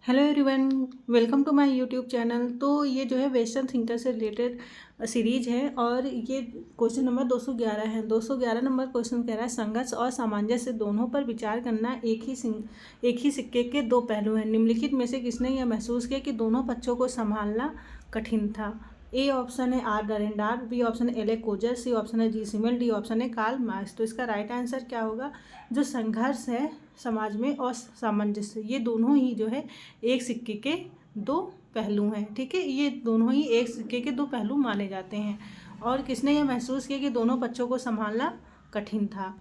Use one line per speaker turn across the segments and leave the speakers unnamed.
Hello everyone, welcome to my YouTube channel. तो ये जो है वेस्टर्न थिंकर से रिलेटेड सीरीज है और ये क्वेश्चन नंबर 211 है। 211 नंबर क्वेश्चन कह रहा है संघर्ष और सामंजस्य दोनों पर विचार करना एक ही सिक्के के दो पहलू हैं। निम्नलिखित में से किसने यह महसूस किया कि दोनों पक्षों को संभालना कठिन था? ए ऑप्शन है आर डरेंडार, बी ऑप्शन है एले कोजर, सी ऑप्शन है जी सिमेल, डी ऑप्शन है कार्ल मार्क्स। तो इसका राइट आंसर क्या होगा? जो संघर्ष है समाज में और सामंजस्य, ये दोनों ही जो है एक सिक्के के दो पहलू हैं। ठीक है, ये दोनों ही एक सिक्के के दो पहलू माने जाते हैं। और किसने यह महसूस किया कि दोनों पक्षों को संभालना कठिन था?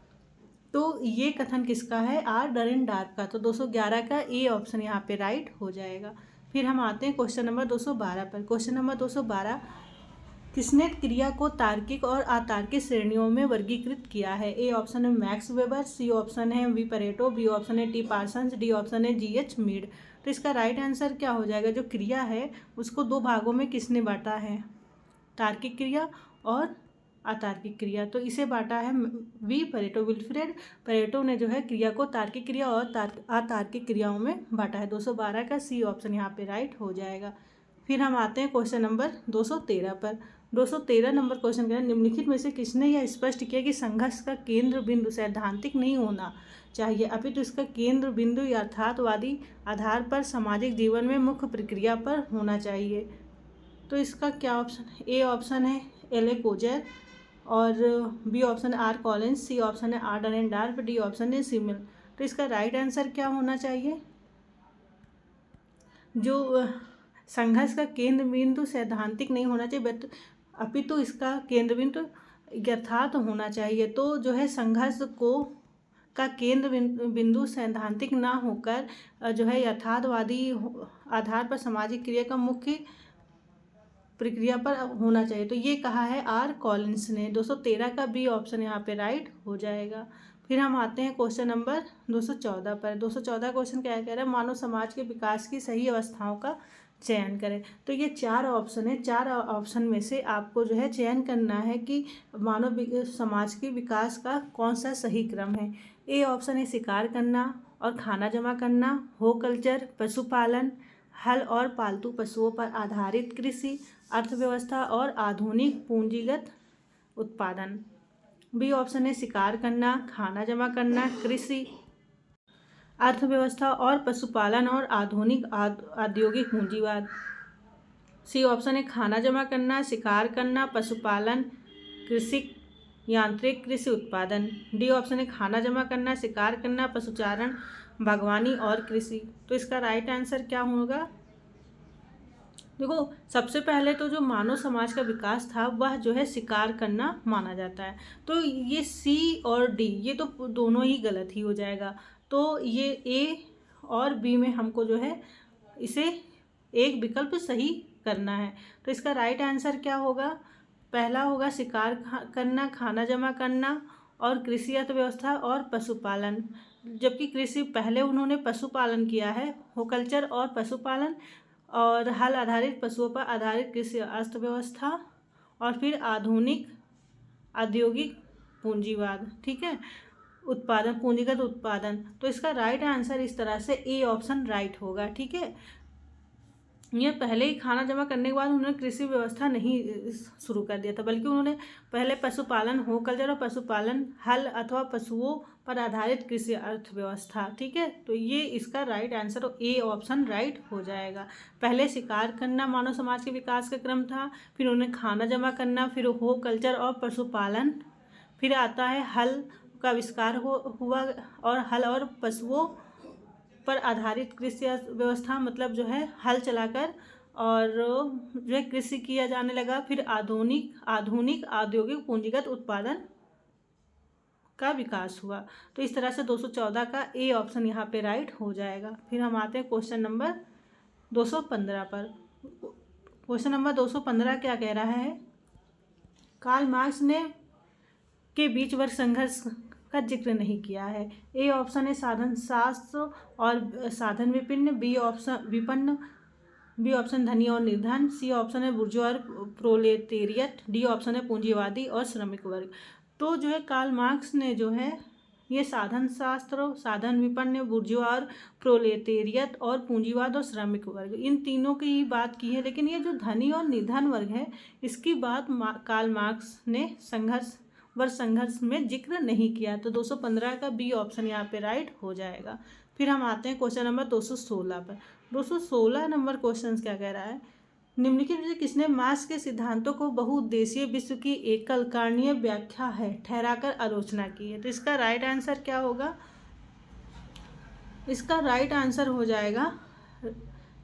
तो ये कथन किसका है? आर डरेंडार का। तो 211 का ए ऑप्शन यहाँ पे राइट हो जाएगा। फिर हम आते हैं क्वेश्चन नंबर 212 पर। क्वेश्चन नंबर 212, किसने क्रिया को तार्किक और अतार्किक श्रेणियों में वर्गीकृत किया है? ए ऑप्शन है मैक्स वेबर, सी ऑप्शन है वी परेटो, बी ऑप्शन है टी पार्सन्स, डी ऑप्शन है जी एच मीड। तो इसका राइट आंसर क्या हो जाएगा? जो क्रिया है उसको दो भागों में किसने बांटा है? तार्किक क्रिया और अतार्किक क्रिया। तो इसे बांटा है वी परेटो, विल्फ्रेड परेटो ने जो है क्रिया को तार्किक क्रिया और अतार्किक क्रियाओं में बांटा है। 212 का सी ऑप्शन यहाँ पे राइट हो जाएगा। फिर हम आते हैं क्वेश्चन नंबर 213 पर। 213 नंबर क्वेश्चन कह रहे हैं निम्नलिखित में से किसने यह स्पष्ट किया कि संघर्ष का केंद्र बिंदु सैद्धांतिक नहीं होना चाहिए, अपितु इसका केंद्र बिंदु यथार्थवादी आधार पर सामाजिक जीवन में मुख्य प्रक्रिया पर होना चाहिए? तो इसका क्या ऑप्शन है? ए ऑप्शन है एले कोजर और B option R Collins, C option है आर डरेंडार्फ, डी ऑप्शन है सिमिल। तो इसका राइट आंसर क्या होना चाहिए? जो संघर्ष का केंद्र बिंदु सैद्धांतिक नहीं होना चाहिए बट अपितु इसका केंद्र बिंदु यथार्थ होना चाहिए। तो जो है संघर्ष को का केंद्र बिंदु सैद्धांतिक ना होकर जो है यथार्थवादी आधार पर सामाजिक क्रिया का मुख्य प्रक्रिया पर होना चाहिए। तो ये कहा है आर कॉलिंस ने। 213 का बी ऑप्शन यहाँ पे राइट हो जाएगा। फिर हम आते हैं क्वेश्चन नंबर 214 पर। 214 क्वेश्चन क्या कह रहा है? मानव समाज के विकास की सही अवस्थाओं का चयन करें। तो ये चार ऑप्शन है, चार ऑप्शन में से आपको जो है चयन करना है कि मानव समाज के विकास का कौन सा सही क्रम है। ए ऑप्शन है शिकार करना और खाना जमा करना, हो कल्चर, पशुपालन, हल और पालतू पशुओं पर आधारित कृषि, अर्थव्यवस्था और आधुनिक पूंजीगत उत्पादन। बी ऑप्शन है शिकार करना, खाना जमा करना, कृषि, अर्थव्यवस्था और पशुपालन और आधुनिक औद्योगिक पूंजीवाद। सी ऑप्शन है खाना जमा करना, शिकार करना, पशुपालन, कृषि, यांत्रिक कृषि उत्पादन। डी ऑप्शन है खाना जमा करना, शिकार करना, पशुचारण, बागवानी और कृषि। तो इसका राइट आंसर क्या होगा? देखो, सबसे पहले तो जो मानव समाज का विकास था वह जो है शिकार करना माना जाता है। तो ये सी और डी ये तो दोनों ही गलत ही हो जाएगा। तो ये ए और बी में हमको जो है इसे एक विकल्प सही करना है। तो इसका राइट आंसर क्या होगा? पहला होगा शिकार करना, खाना जमा करना और कृषि अर्थव्यवस्था और पशुपालन। जबकि कृषि पहले उन्होंने पशुपालन किया है, होकल्चर और पशुपालन, और हल आधारित पशुओं पर आधारित कृषि अर्थव्यवस्था, और फिर आधुनिक औद्योगिक पूंजीवाद। ठीक है, उत्पादन, पूंजीगत उत्पादन। तो इसका राइट आंसर इस तरह से ए ऑप्शन राइट होगा। ठीक है, ये पहले ही खाना जमा करने के बाद उन्होंने कृषि व्यवस्था नहीं शुरू कर दिया था, बल्कि उन्होंने पहले पशुपालन, हो कल्चर और पशुपालन, हल अथवा पशुओं पर आधारित कृषि अर्थव्यवस्था। ठीक है, तो ये इसका right answer A option right हो जाएगा। पहले शिकार करना मानव समाज के विकास का क्रम था, फिर उन्हें खाना जमा करना, फिर हो कल्चर और पशुपालन, फिर आता है हल का आविष्कार हुआ, और हल और पशुओं पर आधारित कृषि व्यवस्था, मतलब जो है हल चलाकर और जो है कृषि किया जाने लगा। फिर आधुनिक औद्योगिक पूंजीगत उत्पादन का विकास हुआ। तो इस तरह से 214 का ए ऑप्शन यहाँ पे राइट हो जाएगा। फिर हम आते हैं क्वेश्चन नंबर 215 पर। क्वेश्चन नंबर 215 क्या कह रहा है? कार्ल मार्क्स ने के बीच वर्ग संघर्ष का जिक्र नहीं किया है। ए ऑप्शन है साधन शास्त्र और साधन विपन्न, बी ऑप्शन विपन्न, बी ऑप्शन धनी और निर्धन, सी ऑप्शन है बुर्जुआ और प्रोलेटेरियट, डी ऑप्शन है पूंजीवादी और श्रमिक वर्ग। तो जो है कार्ल मार्क्स ने जो है ये साधन शास्त्र, साधन विपन्न, बुर्जुआ और प्रोलेटेरियत और पूंजीवाद और श्रमिक वर्ग, इन तीनों की ही बात की है। लेकिन ये जो धनी और निर्धन वर्ग है इसकी बात कार्ल मार्क्स ने संघर्ष में जिक्र नहीं किया। तो 215 का बी ऑप्शन यहाँ पे राइट हो जाएगा। फिर हम आते हैं क्वेश्चन नंबर 216 पर। 216 नंबर क्वेश्चन क्या कह रहा है, निम्नलिखित में से किसने मार्क्स के सिद्धांतों को बहुउद्देशीय विश्व की एकल कारणीय व्याख्या है ठहराकर आलोचना की है। तो इसका राइट आंसर क्या होगा, इसका राइट आंसर हो जाएगा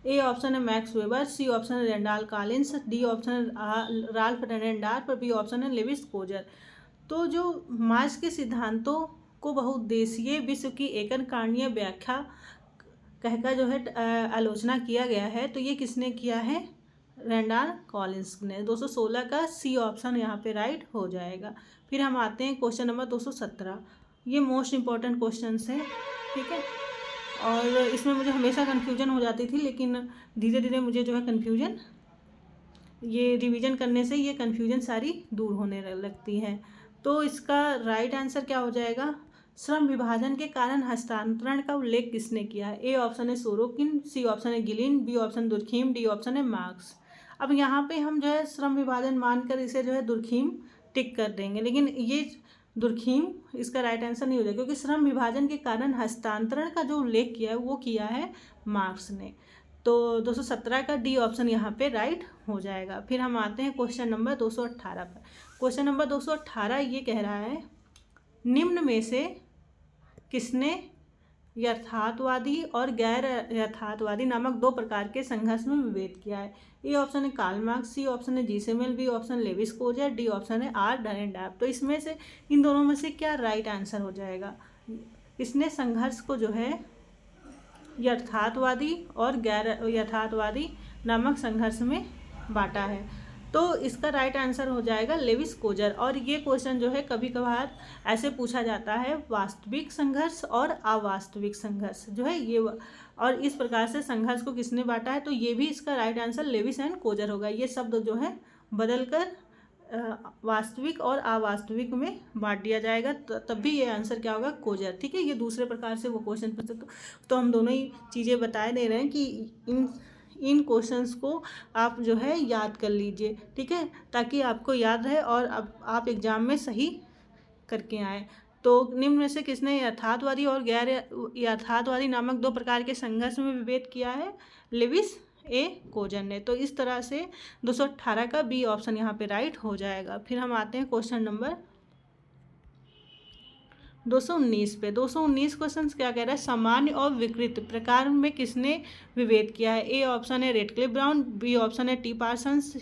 ए ऑप्शन है मैक्स वेबर, सी ऑप्शन है रेंडाल कॉलिंस, डी ऑप्शन है राल्फ रेनेनडार्फ और बी ऑप्शन है लेविस कोजर। तो जो मार्क्स के सिद्धांतों को बहुउद्देशीय विश्व की एकल कारणीय व्याख्या कहकर जो है आलोचना किया गया है, तो ये किसने किया है, रेंडाल कॉलिंस ने। 216 का सी ऑप्शन यहाँ पे राइट हो जाएगा। फिर हम आते हैं क्वेश्चन नंबर 217। ये मोस्ट इम्पॉर्टेंट क्वेश्चन है, ठीक है, और इसमें मुझे हमेशा कन्फ्यूजन हो जाती थी, लेकिन धीरे धीरे मुझे जो है कन्फ्यूजन, ये रिवीजन करने से ये कन्फ्यूजन सारी दूर होने लगती है। तो इसका राइट आंसर क्या हो जाएगा, श्रम विभाजन के कारण हस्तांतरण का उल्लेख किसने किया है। ए ऑप्शन है सोरोकिन, सी ऑप्शन है Gillin, B option Durkheim, D option है मार्क्स। अब यहाँ पे हम जो है श्रम विभाजन मानकर इसे जो है दुर्खीम टिक कर देंगे, लेकिन ये दुर्खीम इसका राइट आंसर नहीं हो जाएगा, क्योंकि श्रम विभाजन के कारण हस्तांतरण का जो उल्लेख किया है वो किया है मार्क्स ने। तो 217 का डी ऑप्शन यहाँ पे राइट हो जाएगा। फिर हम आते हैं क्वेश्चन नंबर 218 पर। क्वेश्चन नंबर 218 ये कह रहा है, निम्न में से किसने यथार्थवादी और गैर यथार्थवादी नामक दो प्रकार के संघर्ष में विभेद किया है। ए ऑप्शन है कार्ल मार्क्स, सी ऑप्शन है G Simmel, B option Lewis Coser, D option है आर रेनेनडार्फ। तो इसमें से इन दोनों में से क्या राइट आंसर हो जाएगा, इसने संघर्ष को जो है यथार्थवादी और गैर यथार्थवादी नामक संघर्ष में बांटा है। तो इसका राइट आंसर हो जाएगा लेविस कोजर। और ये क्वेश्चन जो है कभी कभार ऐसे पूछा जाता है, वास्तविक संघर्ष और अवास्तविक संघर्ष जो है ये, और इस प्रकार से संघर्ष को किसने बांटा है, तो ये भी इसका right answer Lewis and Coser होगा। ये शब्द जो है बदलकर वास्तविक और अवास्तविक में बांट दिया जाएगा, तब भी ये आंसर क्या होगा, कोजर, ठीक है। ये दूसरे प्रकार से वो क्वेश्चन पूछते, तो हम दोनों ही चीज़ें बताए दे रहे हैं कि इन क्वेश्चंस को आप जो है याद कर लीजिए, ठीक है, ताकि आपको याद रहे और अब आप एग्ज़ाम में सही करके आएँ। तो निम्न में से किसने यथार्थवादी और गैर यथार्थवादी नामक दो प्रकार के संघर्ष में विभेद किया है, लेविस ए कोजर ने। तो इस तरह से 218 का बी ऑप्शन यहाँ पे राइट हो जाएगा। फिर हम आते हैं क्वेश्चन नंबर 219 पे। 219 क्वेश्चन क्या कह रहा है, सामान्य और विकृत प्रकार में किसने विभेद किया है। ए ऑप्शन है रेडक्लिफ ब्राउन, बी ऑप्शन है T Parsons,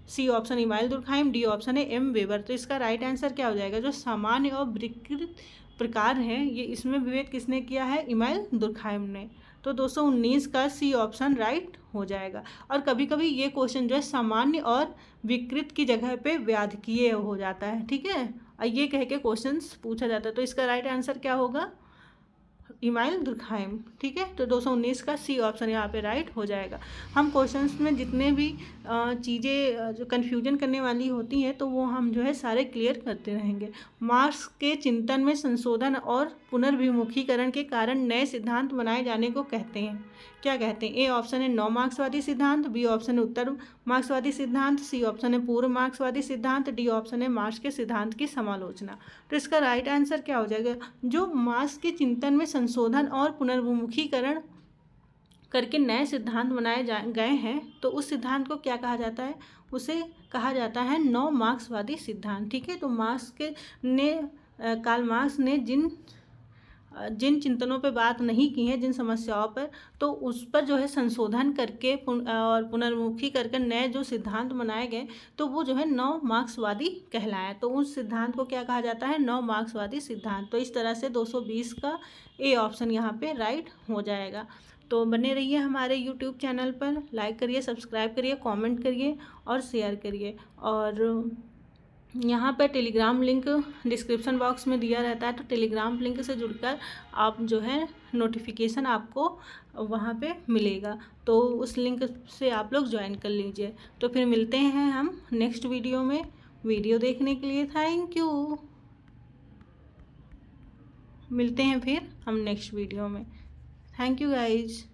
C option Emile Durkheim, D option है एम वेबर। तो इसका राइट आंसर क्या हो जाएगा, जो सामान्य और विकृत प्रकार है ये इसमें विभेद किसने किया है, इमाइल दुर्खाइम ने। तो 219 का सी ऑप्शन राइट हो जाएगा। और कभी कभी ये क्वेश्चन जो है सामान्य और विकृत की जगह पे व्याधकीय हो जाता है, ठीक है, और ये कह के क्वेश्चंस पूछा जाता है। तो इसका राइट आंसर क्या होगा, इमाइल दुर्खाइम, ठीक है। तो 219 का सी ऑप्शन यहाँ पे राइट हो जाएगा। हम क्वेश्चंस में जितने भी चीज़ें जो कन्फ्यूजन करने वाली होती हैं तो वो हम जो है सारे क्लियर करते रहेंगे। मार्क्स के चिंतन में संशोधन और पुनर्विमुखीकरण के कारण नए सिद्धांत बनाए जाने को कहते हैं, क्या कहते हैं। ए ऑप्शन है नौ मार्क्सवादी सिद्धांत, बी ऑप्शन है उत्तर मार्क्सवादी सिद्धांत, सी ऑप्शन है पूर्व मार्क्सवादी सिद्धांत, डी ऑप्शन है मार्क्स के सिद्धांत की समालोचना। तो इसका राइट आंसर क्या हो जाएगा, जो मार्क्स के चिंतन में संशोधन और पुनर्विमुखीकरण करके नए सिद्धांत बनाए गए हैं, तो उस सिद्धांत को क्या कहा जाता है, उसे कहा जाता है नौ मार्क्सवादी सिद्धांत, ठीक है। तो कार्ल मार्क्स ने जिन चिंतनों पे बात नहीं की है, जिन समस्याओं पर, तो उस पर जो है संशोधन करके और पुनर्मुखी करके नए जो सिद्धांत बनाए गए तो वो जो है नौ मार्क्सवादी कहलाए। तो उस सिद्धांत को क्या कहा जाता है, नौ मार्क्सवादी सिद्धांत। तो इस तरह से 220 का ए ऑप्शन यहाँ पे राइट हो जाएगा। तो बने रहिए हमारे यूट्यूब चैनल पर, लाइक करिए, सब्सक्राइब करिए, कमेंट करिए और शेयर करिए। और यहाँ पर टेलीग्राम लिंक डिस्क्रिप्शन बॉक्स में दिया रहता है, तो टेलीग्राम लिंक से जुड़कर आप जो है नोटिफिकेशन आपको वहाँ पे मिलेगा, तो उस लिंक से आप लोग ज्वाइन कर लीजिए। तो फिर मिलते हैं हम नेक्स्ट वीडियो में। वीडियो देखने के लिए थैंक यू। मिलते हैं फिर हम नेक्स्ट वीडियो में। Thank you guys.